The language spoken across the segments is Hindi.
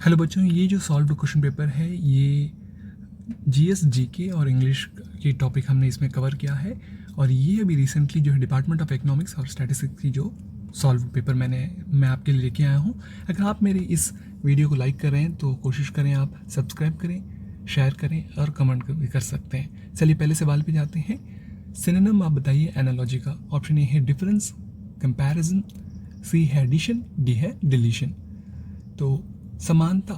हेलो बच्चों, ये जो सॉल्व क्वेश्चन पेपर है ये जीएस जीके और इंग्लिश की टॉपिक हमने इसमें कवर किया है। और ये अभी रिसेंटली जो है डिपार्टमेंट ऑफ इकोनॉमिक्स और स्टैटिस्टिक्स की जो सॉल्व पेपर मैं आपके लिए लेके आया हूँ। अगर आप मेरे इस वीडियो को लाइक कर रहे हैं तो कोशिश करें आप सब्सक्राइब करें, शेयर करें और कमेंट भी कर सकते हैं। चलिए पहले सवाल पे जाते हैं। सिनोनिम आप बताइए एनालॉजी का। ऑप्शन ए है डिफरेंस, कंपैरिजन, सी है एडिशन, डी है डिलीशन। तो समानता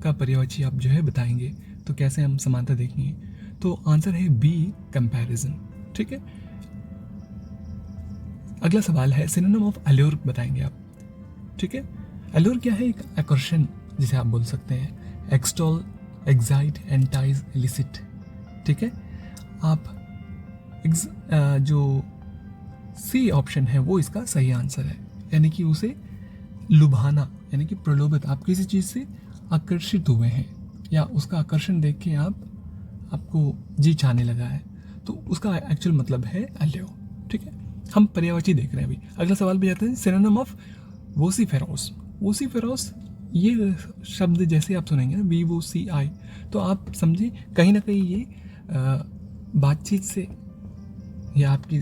का पर्यायवाची आप जो है बताएंगे। तो कैसे हम समानता देखेंगे? तो आंसर है बी, कंपैरिजन। ठीक है। अगला सवाल है सिनोनिम ऑफ अल्योर बताएंगे आप। ठीक है। अल्योर क्या है? एक आकर्षण जिसे आप बोल सकते हैं। Extol, excite, entice, elicit. ठीक है। आप जो सी ऑप्शन है वो इसका सही आंसर है, यानी कि उसे लुभाना, यानी कि प्रलोभित। आप किसी चीज़ से आकर्षित हुए हैं या उसका आकर्षण देख के आपको जी चाहने लगा है, तो उसका एक्चुअल मतलब है अल्यो। ठीक है। हम पर्यायवाची देख रहे हैं अभी। अगला सवाल पे जाते हैं। Synonym of वोसिफेरोस। वोसिफेरोस ये शब्द जैसे आप सुनेंगे ना, VOCI, तो आप समझे कहीं ना कहीं ये बातचीत से या आपकी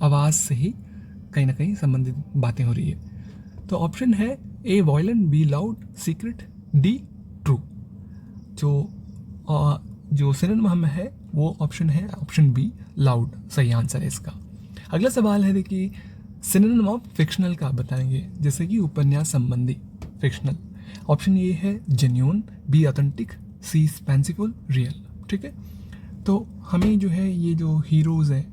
आवाज़ से ही कहीं ना कहीं संबंधित बातें हो रही है। तो ऑप्शन है A violent, B loud, secret, D true. जो सिनोनिम हम है वो ऑप्शन है ऑप्शन बी, लाउड, सही आंसर है इसका। अगला सवाल है, देखिए सिनोनिम ऑफ फिक्शनल का बताएंगे, जैसे कि उपन्यास संबंधी फिक्शनल। ऑप्शन ए है genuine, B authentic, C fanciful, real. ठीक है। तो हमें जो है ये जो हीरोज़ हैं,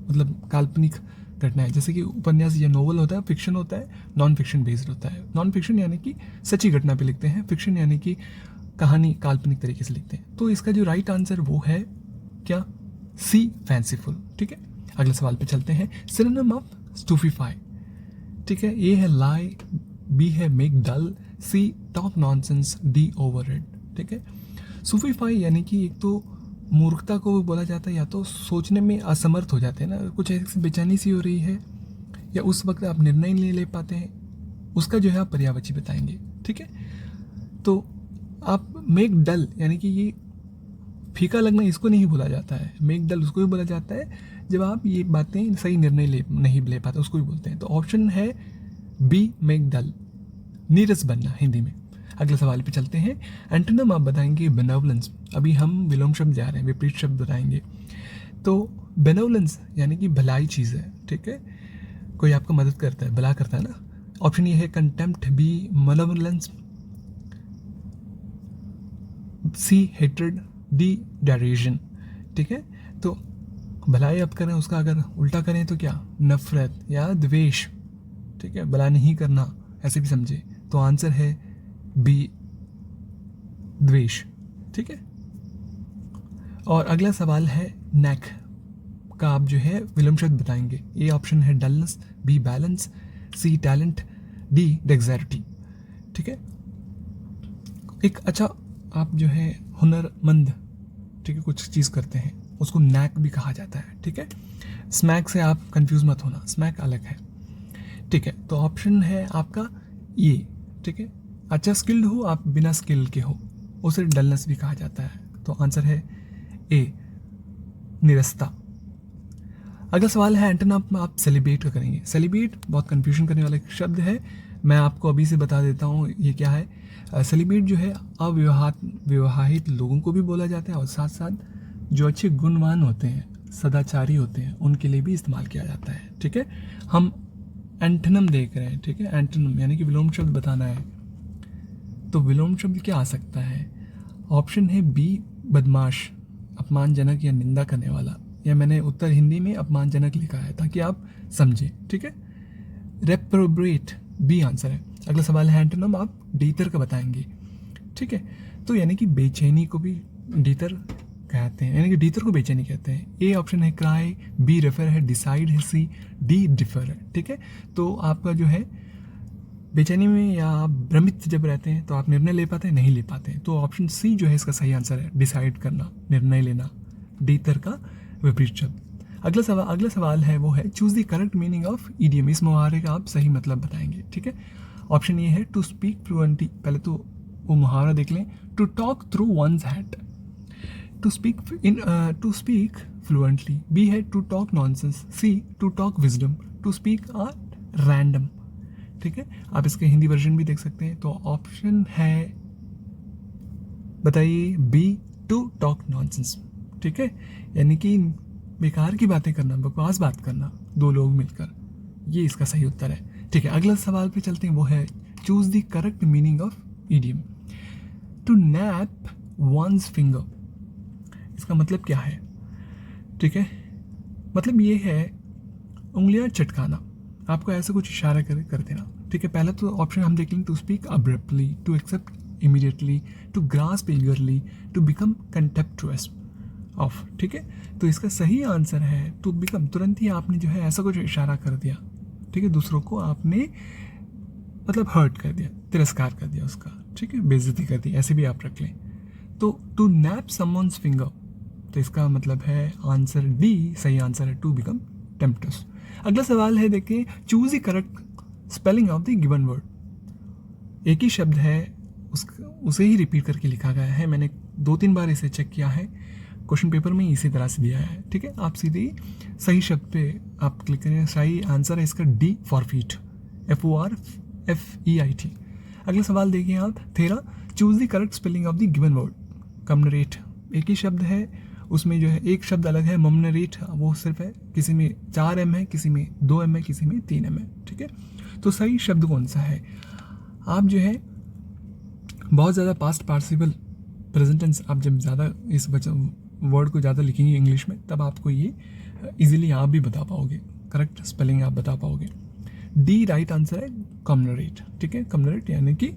मतलब काल्पनिक घटना है, जैसे कि उपन्यास या नोवेल होता है, फिक्शन होता है, नॉन फिक्शन बेस्ड होता है। नॉन फिक्शन यानी कि सच्ची घटना पे लिखते हैं, फिक्शन यानी कि कहानी काल्पनिक तरीके से लिखते हैं। तो इसका जो राइट आंसर वो है क्या? C, fanciful. ठीक है। अगले सवाल पे चलते हैं। Synonym of stupefy. ठीक है। ए है लाई, बी है make dull, C talk nonsense, D overrate. ठीक है। स्टूफीफाई यानी कि एक तो मूर्खता को भी बोला जाता है, या तो सोचने में असमर्थ हो जाते हैं ना, कुछ ऐसी बेचैनी सी हो रही है या उस वक्त आप निर्णय नहीं ले पाते हैं, उसका जो है आप पर्यायवाची बताएंगे। ठीक है। तो आप मेक डल यानी कि ये फीका लगना, इसको नहीं बोला जाता है। मेक डल उसको भी बोला जाता है जब आप ये बातें सही निर्णय नहीं ले पाते, उसको भी बोलते हैं। तो ऑप्शन है बी, मेक डल, नीरस बनना हिंदी में। अगले सवाल पे चलते हैं। एंटोनिम आप बताएंगे बेनेवलेंस। अभी हम विलोम शब्द जा रहे हैं, विपरीत शब्द बताएंगे। तो बेनेवलेंस यानी कि भलाई चीज़ है। ठीक है। कोई आपको मदद करता है, भला करता है ना। ऑप्शन ये है कंटेम्प्ट, बी मलेवलेंस, सी हेट्रेड, डी डेरिजन। ठीक है। तो भलाई आप करें, उसका अगर उल्टा करें तो क्या? नफरत या द्वेष। ठीक है। भला नहीं करना ऐसे भी समझे। तो आंसर है बी, द्वेष। ठीक है। और अगला सवाल है नेक का आप जो है विलोम शब्द बताएंगे। ए ऑप्शन है dullness, B balance, C talent, D dexterity. ठीक है। एक अच्छा आप जो है हुनरमंद, ठीक है, कुछ चीज़ करते हैं, उसको नैक भी कहा जाता है। ठीक है। स्मैक से आप कंफ्यूज मत होना, स्मैक अलग है। ठीक है। तो ऑप्शन है आपका ये। ठीक है। अच्छा स्किल्ड हो आप, बिना स्किल के हो, उसे डलनेस भी कहा जाता है। तो आंसर है ए, निरस्ता। अगला सवाल है एंटोनिम आप सेलिब्रेट का करेंगे। सेलिब्रेट बहुत कंफ्यूजन करने वाला एक शब्द है, मैं आपको अभी से बता देता हूँ ये क्या है। सेलिब्रेट जो है अविवाहित लोगों को भी बोला जाता है, और साथ साथ जो अच्छे गुणवान होते हैं, सदाचारी होते हैं, उनके लिए भी इस्तेमाल किया जाता है। ठीक है। हम एंटोनिम देख रहे हैं। ठीक है। एंटोनिम यानी कि विलोम शब्द बताना है। तो विलोम शब्द क्या आ सकता है? ऑप्शन है बी, बदमाश, अपमानजनक या निंदा करने वाला, या मैंने उत्तर हिंदी में अपमानजनक लिखा है ताकि आप समझें। ठीक है। रेप्रोब्रेट, बी आंसर है। अगला सवाल है एंटोनिम आप डीतर का बताएंगे। ठीक है। तो यानी कि बेचैनी को भी डीतर कहते हैं, यानी कि डीतर को बेचैनी कहते हैं। ए ऑप्शन है क्राई, बी रेफर है, डिसाइड है, सी डी डिफर है। ठीक है। तो आपका जो है बेचैनी में या आप भ्रमित जब रहते हैं तो आप निर्णय ले पाते हैं, नहीं ले पाते हैं। तो ऑप्शन सी जो है इसका सही आंसर है, डिसाइड करना, निर्णय लेना, डीतर का विपरीत शब्द। अगला सवाल है वो है choose the correct meaning of idiom. इस मुहावरे का आप सही मतलब बताएंगे। ठीक है। ऑप्शन ए है टू स्पीक फ्लुएंटली, पहले तो वो मुहावरा देख लें, to talk through one's hat, to speak fluently. B है to talk nonsense. C to talk wisdom. To speak at random. ठीक है, आप इसके हिंदी वर्जन भी देख सकते हैं। तो ऑप्शन है, बताइए, बी, टू टॉक नॉनसेंस। ठीक है, यानी कि बेकार की बातें करना, बकवास बात करना दो लोग मिलकर, ये इसका सही उत्तर है। ठीक है, अगला सवाल पे चलते हैं, वो है choose the correct meaning of idiom. To nap one's finger, इसका मतलब क्या है? ठीक है, मतलब ये है उंगलियां चटकाना, आपको ऐसा कुछ इशारा कर देना। ठीक है, पहला तो ऑप्शन हम देख लें, to speak abruptly, to accept immediately, to grasp eagerly, to become contemptuous of. ठीक है, तो इसका सही आंसर है टू बिकम, तुरंत ही आपने जो है ऐसा कुछ इशारा कर दिया। ठीक है, दूसरों को आपने मतलब हर्ट कर दिया, तिरस्कार कर दिया उसका। ठीक है, बेइज्जती कर दी, ऐसे भी आप रख लें। तो टू नैप समवन्स फिंगर, तो इसका मतलब है आंसर डी सही आंसर है, टू बिकम टेम्पटस। अगला सवाल है, देखिए, choose the correct spelling of the given word. एक ही शब्द है, उसे ही रिपीट करके लिखा गया है। मैंने 2-3 बार इसे चेक किया है, क्वेश्चन पेपर में इसी तरह से दिया है। ठीक है, आप सीधे सही शब्द पे आप क्लिक करें। सही आंसर है इसका डी, फॉरफीट, FORFEIT। अगला सवाल देखिए आप, 13, choose the correct spelling of the given word. कम्युनरेट, एक ही शब्द है, उसमें जो है एक शब्द अलग है, ममनरेट वो सिर्फ है, किसी में 4 M है, किसी में 2 M है, किसी में 3 M है। ठीक है, तो सही शब्द कौन सा है? आप जो है बहुत ज़्यादा पास्ट पार्टिसिपल प्रेजेंट टेंस, आप जब ज़्यादा इस वर्ड को ज़्यादा लिखेंगे इंग्लिश में, तब आपको ये इजीली आप भी बता पाओगे, करेक्ट स्पेलिंग आप बता पाओगे। डी राइट आंसर है, कम्युनरेट। ठीक है, कम्युनरेट यानी कि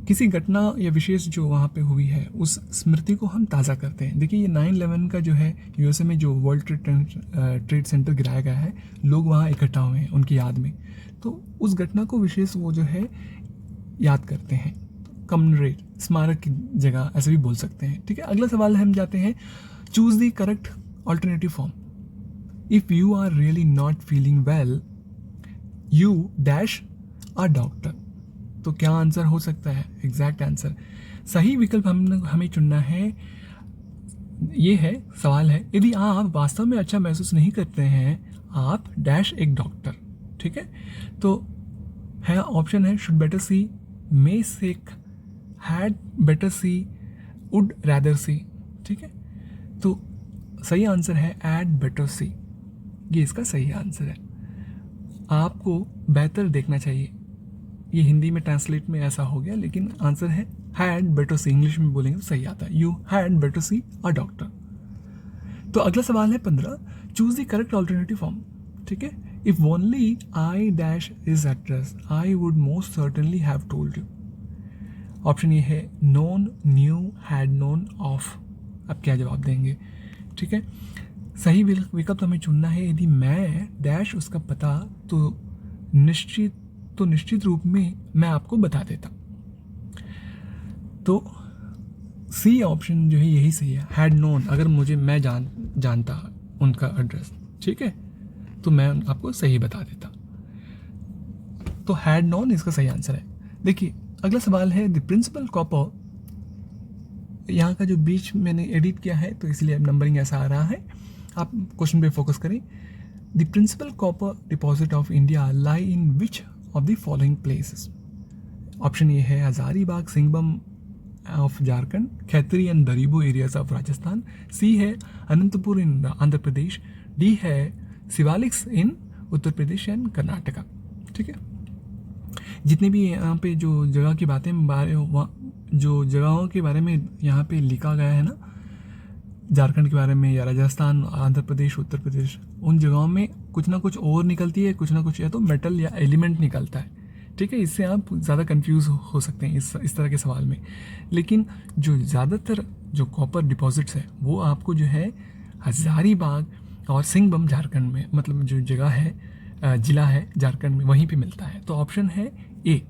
किसी घटना या विशेष जो वहाँ पे हुई है उस स्मृति को हम ताज़ा करते हैं। देखिए, ये 9/11 का जो है USA में जो वर्ल्ड ट्रेड सेंटर गिराया गया है, लोग वहाँ इकट्ठा हुए हैं उनकी याद में, तो उस घटना को विशेष वो जो है याद करते हैं। कम्युनरेट, स्मारक की जगह ऐसे भी बोल सकते हैं। ठीक है, अगला सवाल हम जाते हैं, choose the correct alternative form. If you are really not feeling well, you dash a doctor. तो क्या आंसर हो सकता है? एग्जैक्ट आंसर, सही विकल्प हमें चुनना है। ये है, सवाल है, यदि आप वास्तव में अच्छा महसूस नहीं करते हैं, आप डैश एक डॉक्टर। ठीक है, तो है ऑप्शन है, should better see, may seek, had better see, would rather see. ठीक है, तो सही आंसर है एड बेटर सी, ये इसका सही आंसर है। आपको बेहतर देखना चाहिए, ये हिंदी में ट्रांसलेट में ऐसा हो गया, लेकिन आंसर है हैड बेटर सी, इंग्लिश में बोलेंगे तो सही आता है, you had better C a doctor. तो अगला सवाल है 15, choose the correct alternative form. ठीक है, if only I dash is address, I would most certainly have told you. Option ये है, known, new, had known, of. अब क्या जवाब देंगे? ठीक है, सही विकल्प हमें चुनना है, यदि मैं डैश उसका पता, तो निश्चित रूप में मैं आपको बता देता। तो सी ऑप्शन जो है यही सही है, हैड नोन। अगर मैं जानता उनका एड्रेस, ठीक है, तो मैं आपको सही बता देता। तो हैड नोन इसका सही आंसर है। देखिए, अगला सवाल है, द प्रिंसिपल कॉपर, यहाँ का जो बीच मैंने एडिट किया है तो इसलिए नंबरिंग ऐसा आ रहा है, आप क्वेश्चन पे फोकस करें। The principal copper deposit of India lie in which of the following places. Option A है, Hazaribagh Singhbhum of Jharkhand, Khetri and Dariba areas of Rajasthan. C है, अनंतपुर इन आंध्र प्रदेश। डी है, शिवालिक्स इन उत्तर प्रदेश एंड कर्नाटका। ठीक है, जितने भी यहाँ पे जो जगह की बातें जो जगहों के बारे में यहाँ पे लिखा गया है ना, झारखंड के बारे में या राजस्थान, आंध्र प्रदेश, उत्तर प्रदेश, उन जगहों में कुछ ना कुछ और निकलती है, कुछ ना कुछ या तो मेटल या एलिमेंट निकलता है। ठीक है, इससे आप ज़्यादा कंफ्यूज हो सकते हैं इस तरह के सवाल में। लेकिन जो ज़्यादातर जो कॉपर डिपॉजिट्स है वो आपको जो है हजारीबाग और सिंहभूम झारखंड में, मतलब जो जगह है, जिला है झारखंड में, वहीं पे मिलता है। तो ऑप्शन है ए,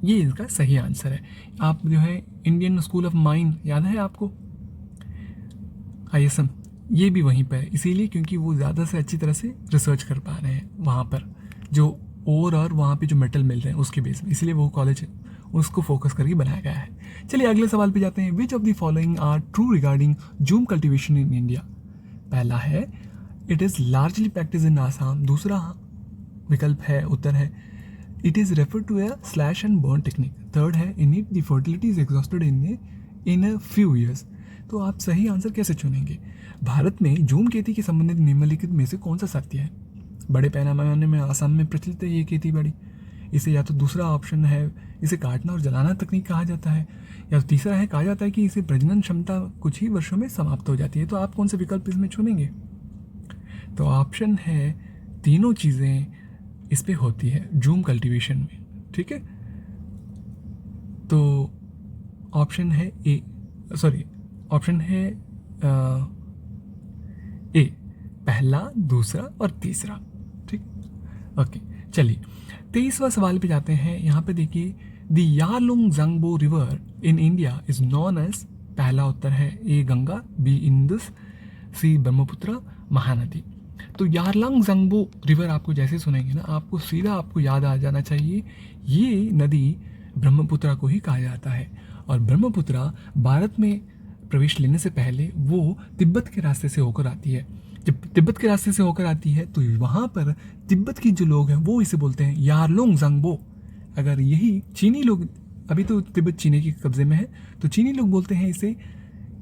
ये इसका सही आंसर है। आप जो है इंडियन स्कूल ऑफ माइन याद है आपको, ISM, ये भी वहीं पर है, इसीलिए क्योंकि वो ज़्यादा से अच्छी तरह से रिसर्च कर पा रहे हैं वहाँ पर, जो ओर और वहाँ पे जो मेटल मिल रहे हैं उसके बेस में, इसलिए वो कॉलेज उसको फोकस करके बनाया गया है। चलिए अगले सवाल पे जाते हैं। Which of the following are true regarding jhum cultivation in India? पहला है it is largely practice in Assam. दूसरा विकल्प है उत्तर है it is refer to a slash and burn technique. Third है in it the fertility is exhausted in a few years. तो आप सही आंसर कैसे चुनेंगे? भारत में जूम खेती के संबंधित निम्नलिखित में से कौन सा सत्य है? बड़े पैमाने में आसाम में प्रचलित है ये खेती बाड़ी। इसे या तो दूसरा ऑप्शन है इसे काटना और जलाना तकनीक कहा जाता है, या तो तीसरा है कहा जाता है कि इसे प्रजनन क्षमता कुछ ही वर्षों में समाप्त हो जाती है। तो आप कौन सा विकल्प इसमें चुनेंगे? तो ऑप्शन है तीनों चीज़ें इस पे होती है जूम कल्टीवेशन में, ठीक है। तो ऑप्शन है ऑप्शन है ए, पहला, दूसरा और तीसरा, ठीक। ओके, चलिए 23वां सवाल पे जाते हैं। यहाँ पे देखिए the Yarlung Zangbo river in India is known as, पहला उत्तर है A Ganga, B Indus, C Brahmaputra, Mahanadi. तो यारलंग जंगबो रिवर आपको जैसे सुनेंगे ना आपको सीधा आपको याद आ जाना चाहिए ये नदी ब्रह्मपुत्र को ही कहा जाता है। और ब्रह्मपुत्र भारत में प्रवेश लेने से पहले वो तिब्बत के रास्ते से होकर आती है। जब तिब्बत के रास्ते से होकर आती है तो वहाँ पर तिब्बत की जो लोग हैं वो इसे बोलते हैं यारलुंग जंगबो। अगर यही चीनी लोग, अभी तो तिब्बत चीनी के कब्जे में है, तो चीनी लोग बोलते हैं इसे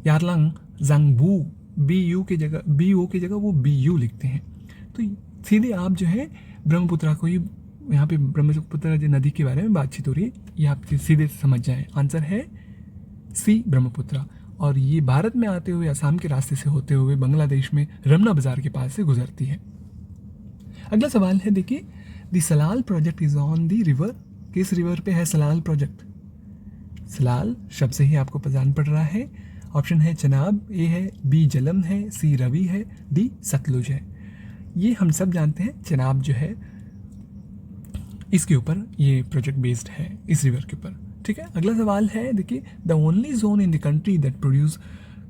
यारलंग जंगबू, बी ओ की जगह वो BU लिखते हैं। तो सीधे आप जो है ब्रह्मपुत्र को ही, यहाँ पे ब्रह्मपुत्र जो नदी के बारे में बातचीत हो रही है, ये आप सीधे समझ जाएं। आंसर है सी ब्रह्मपुत्र। और ये भारत में आते हुए असम के रास्ते से होते हुए बांग्लादेश में रमना बाजार के पास से गुजरती है। अगला सवाल है देखिए the Salal project is on the river. किस रिवर पे है सलाल प्रोजेक्ट? सलाल शब्द से ही आपको पहचान पड़ रहा है। ऑप्शन है चनाब, ए है, बी जलम है, सी रवि है, डी सतलुज है। ये हम सब जानते हैं चनाब जो है इसके ऊपर ये प्रोजेक्ट बेस्ड है, इस रिवर के ऊपर, ठीक है। अगला सवाल है देखिए the only zone in the country that produce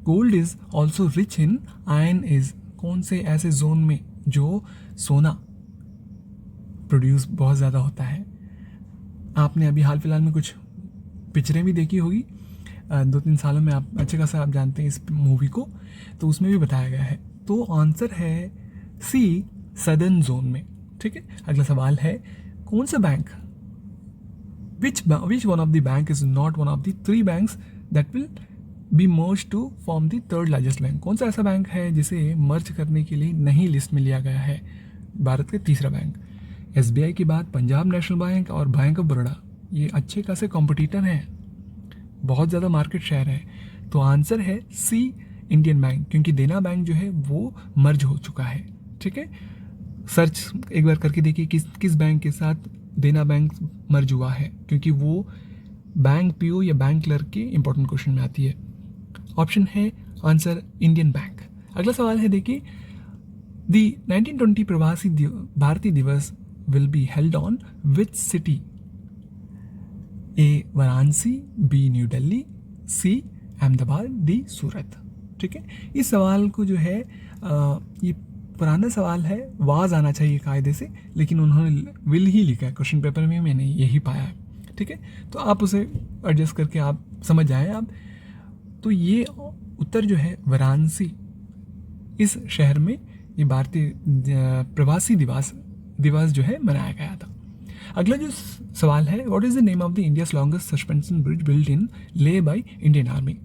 gold is also rich in iron is. कौन से ऐसे जोन में जो सोना प्रोड्यूस बहुत ज़्यादा होता है? आपने अभी हाल फिलहाल में कुछ पिक्चरें भी देखी होगी, 2-3 सालों में आप अच्छे खासा आप जानते हैं इस मूवी को, तो उसमें भी बताया गया है। तो आंसर है सी सदर्न जोन में, ठीक है। अगला सवाल है कौन सा bank, which one of the bank is not one of the 3 banks that will be merged to form the third largest bank? कौन सा ऐसा बैंक है जिसे मर्ज करने के लिए नहीं लिस्ट में लिया गया है भारत के तीसरा बैंक? SBI के बाद पंजाब नेशनल बैंक और बैंक ऑफ बड़ौदा ये अच्छे खासे कॉम्पिटिटर हैं, बहुत ज़्यादा मार्केट शेयर है। तो आंसर है सी इंडियन बैंक, क्योंकि देना बैंक जो है वो मर्ज हो चुका है, ठीक है। सर्च एक बार करके देखिए किस बैंक के साथ देना बैंक मर्ज हुआ है, क्योंकि वो बैंक PO या बैंक क्लर्क के इंपॉर्टेंट क्वेश्चन में आती है। ऑप्शन है आंसर इंडियन बैंक। अगला सवाल है देखिए the 1920 Pravasi Bharatiya Divas will be held on which city? A Varanasi, B new Delhi, C Ahmedabad, D Surat, ठीक है। इस सवाल को जो है ये पुराना सवाल है, वाज आना चाहिए कायदे से, लेकिन उन्होंने विल ही लिखा है क्वेश्चन पेपर में, मैंने यही पाया है, ठीक है। तो आप उसे एडजस्ट करके आप समझ जाएं आप। तो ये उत्तर जो है वाराणसी, इस शहर में ये भारतीय प्रवासी दिवस जो है मनाया गया था। अगला जो सवाल है what is the name of the India's longest suspension bridge built in ले बाय इंडियन आर्मी?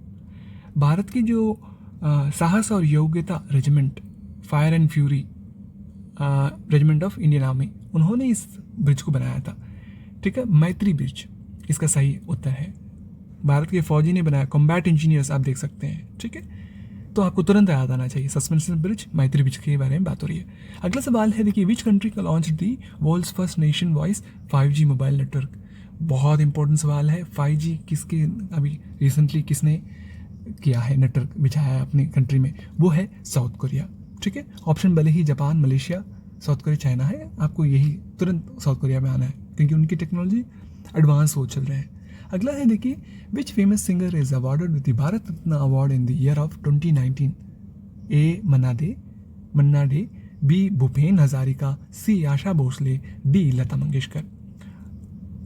भारत की जो साहस और योग्यता regiment, fire and fury regiment of Indian army, उन्होंने इस ब्रिज को बनाया था, ठीक है। मैत्री ब्रिज इसका सही उत्तर है। भारत के फौजी ने बनाया, कॉम्बैट इंजीनियर्स आप देख सकते हैं, ठीक है। तो आपको तुरंत याद आना चाहिए सस्पेंशन ब्रिज, मैत्री ब्रिज के बारे में बात हो रही है। अगला सवाल है देखिए विच कंट्री का launch the world's first nationwide 5G mobile network? बहुत इंपॉर्टेंट सवाल है। 5G किसके अभी रिसेंटली किसने किया है, नेटवर्क बिछाया है अपनी कंट्री में? वो है साउथ कोरिया, ठीक है। ऑप्शन भले ही Japan, Malaysia, South Korea, China है, आपको यही तुरंत साउथ कोरिया में आना है क्योंकि उनकी टेक्नोलॉजी एडवांस हो चल रहे हैं। अगला है देखिए which famous singer is awarded with the Bharat Ratna award in the year of 2019? A Manna Dey, B Bhupen Hazarika, C Asha Bhosle, D Lata Mangeshkar.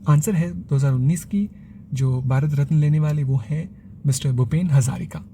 Answer है 2019 की जो भारत रत्न लेने वाले वो है मिस्टर भूपेन हजारिका।